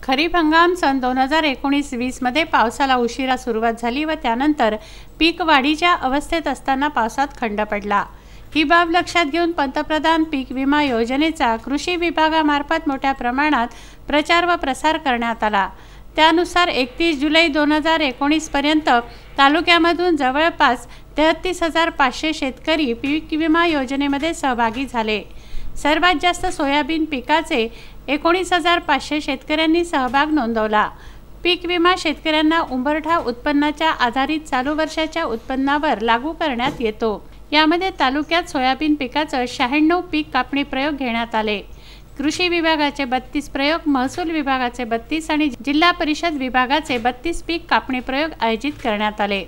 खरीप हंगाम सन 2019-20 मध्ये पावसाला उशिरा सुरुवात झाली व त्यानंतर पीक वाढीच्या अवस्थेत असताना पावसात खंड पडला। ही बाब लक्षात घेऊन पंतप्रधान पीक विमा योजनेचा कृषी विभागामार्फत मोठ्या प्रमाणात प्रचार व प्रसार करण्यात आला। त्यानुसार 31 जुलै 2019 पर्यंत तालुक्यामधून जवळपास 33,500 शेतकरी पीक विमा योजनेमध्ये सहभागी झाले। सर्वात जास्त सोयाबीन पिकाचे 19,500 शेतकऱ्यांनी सहभाग नोंदवला। पीक विमा शेतकऱ्यांना उंबरठा उत्पन्नाच्या आधारित चालू वर्षाच्या उत्पन्नावर लागू करण्यात येतो। यामध्ये तालुक्यात सोयाबीन पिकाचे 96 पीक कापणी प्रयोग घेण्यात आले। कृषी विभागाचे 32 प्रयोग, महसूल विभागाचे 32 आणि जिल्हा परिषद विभागाचे 32 पीक कापणी प्रयोग आयोजित करण्यात आले।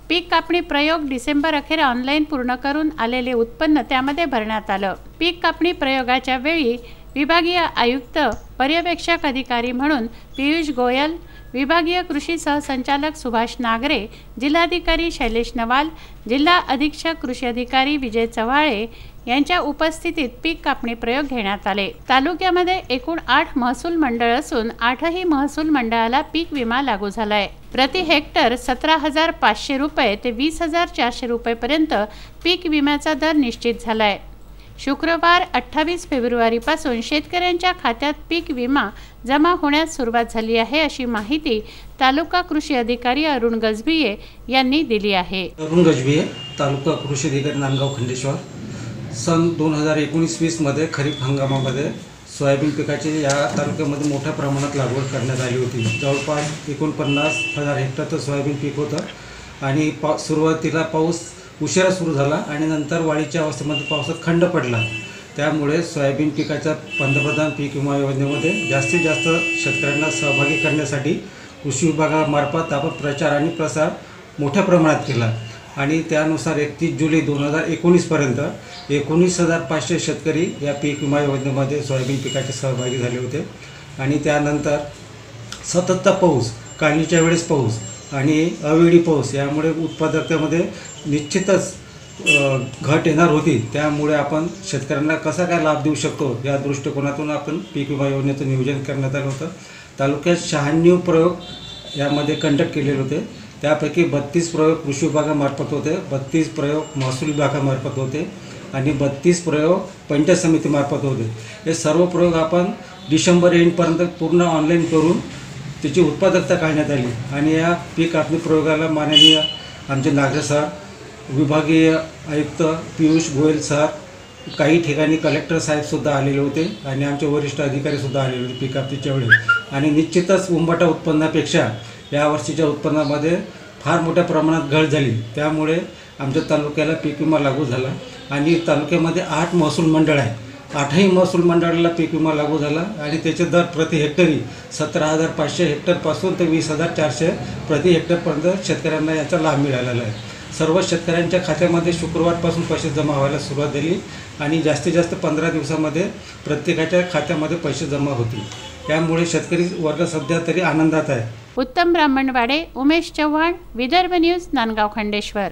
पीक कापणी प्रयोग डिसेंबर अखेर ऑनलाईन पूर्ण करून आलेले उत्पन्न त्यामध्ये भरण्यात आलं। पीक कापणी प्रयोगाच्या वेळी विभागीय आयुक्त, पर्यवेक्षक अधिकारी म्हणून पियुष गोयल, विभागीय कृषी सहसंचालक सुभाष नागरे, जिल्हाधिकारी शैलेश नवाल, जिल्हा अधीक्षक कृषी अधिकारी विजय चव्हाळे यांच्या उपस्थितीत पीक कापणी प्रयोग घेण्यात आले। तालुक्यामध्ये एकूण 8 महसूल मंडळ असून 8ही महसूल मंडळाला पीक विमा लागू झालाय। प्रति हेक्टर 17,500 रुपये ते 20,400 रुपये पर्यंत पीक विम्याचा दर निश्चित झालाय। शुक्रवार 28 फेब्रुवारी पासून शेतकऱ्यांच्या खात्यात पीक विमा जमा होण्यास सुरुवात झाली आहे, अशी माहिती तालुका कृषी अधिकारी अरुण गजभिये यांनी दिली आहे। अरुण गजभिये, तालुका कृषी अधिकारी नांदगाव खंडेश्वर। सन 2019-20 मध्ये खरीप हंगामामध्ये सोयाबीन पिकाची या तालुक्यामध्ये मोठ्या प्रमाणात लागवड करण्यात आली होती। जवळपास 49,000 हेक्टरचं सोयाबीन पीक होतं आणि सुरुवातीला पाऊस उशिरा सुरू झाला आणि नंतर वाढीच्या अवस्थेमध्ये पावसात खंड पडला। त्यामुळे सोयाबीन पिकाच्या पंतप्रधान पीक विमा योजनेमध्ये जास्तीत जास्त शेतकऱ्यांना सहभागी करण्यासाठी कृषी विभागामार्फत आपण प्रचार आणि प्रसार मोठ्या प्रमाणात केला आणि त्यानुसार 31 जुलै 2019 पर्यंत 19,500 शेतकरी या पीक विमा योजनेमध्ये सोयाबीन पिकाचे सहभागी झाले होते। आणि त्यानंतर सततचा पाऊस, काढणीच्या वेळेस पाऊस आणि अवेळी पाऊस यामुळे उत्पादकतेमध्ये निश्चितच घट येणार होती। त्यामुळे आपण शेतकऱ्यांना कसा काय लाभ देऊ शकतो या दृष्टिकोनातून आपण पीक विमा योजनेचं नियोजन करण्यात आलं होतं। तालुक्यात 96 प्रयोग यामध्ये कंडक्ट केलेले होते। त्यापैकी 32 प्रयोग कृषी विभागामार्फत होते, 32 प्रयोग महसूल विभागामार्फत होते आणि 32 प्रयोग पंचायत समितीमार्फत होते। हे सर्व प्रयोग आपण डिसेंबर एंडपर्यंत पूर्ण ऑनलाईन करून त्याची उत्पादकता काढण्यात आली आणि या पीक कापणी प्रयोगाला माननीय आमचे नागरे सर, विभागीय आयुक्त पियुष गोयल सर, काही ठिकाणी कलेक्टर साहेबसुद्धा आलेले होते आणि आमचे वरिष्ठ अधिकारीसुद्धा आलेले होते पीक कापणीच्या वेळी। आणि निश्चितच उंबरठा उत्पन्नापेक्षा यावर्षीच्या उत्पन्नामध्ये फार मोठ्या प्रमाणात घट झाली। त्यामुळे आमच्या तालुक्याला पीक विमा लागू झाला आणि तालुक्यामध्ये 8 महसूल मंडळ आहे। 8ही महसूल मंडळाला पीक विमा लागू झाला आणि त्याचे दर प्रति हेक्टरी 17,500 हेक्टरपासून ते 20,400 प्रति हेक्टरपर्यंत शेतकऱ्यांना याचा लाभ मिळालेला आहे। सर्व शेतकऱ्यांच्या खात्यामध्ये शुक्रवारपासून पैसे जमा व्हायला सुरुवात झाली आणि जास्तीत जास्त 15 दिवसामध्ये प्रत्येकाच्या खात्यामध्ये पैसे जमा होतील। त्यामुळे शेतकरी वर्ग सध्या तरी आनंदात आहे। उत्तम ब्राह्मणवाडे, उमेश चव्हाण, विदर्भ न्यूज, नांदगाव खंडेश्वर।